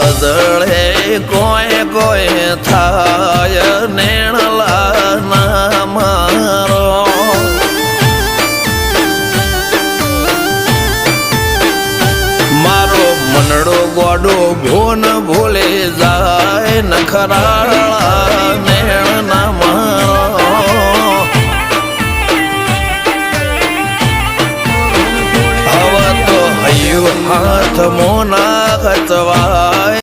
જળે કોઈ કોઈ થાય નેણલા ના મારો મારો મનડો ગોડો ભોન ભૂલે જાય નખરાળા નેણ ના મારો હવે તો હૈયું હાથ મોના ખચવા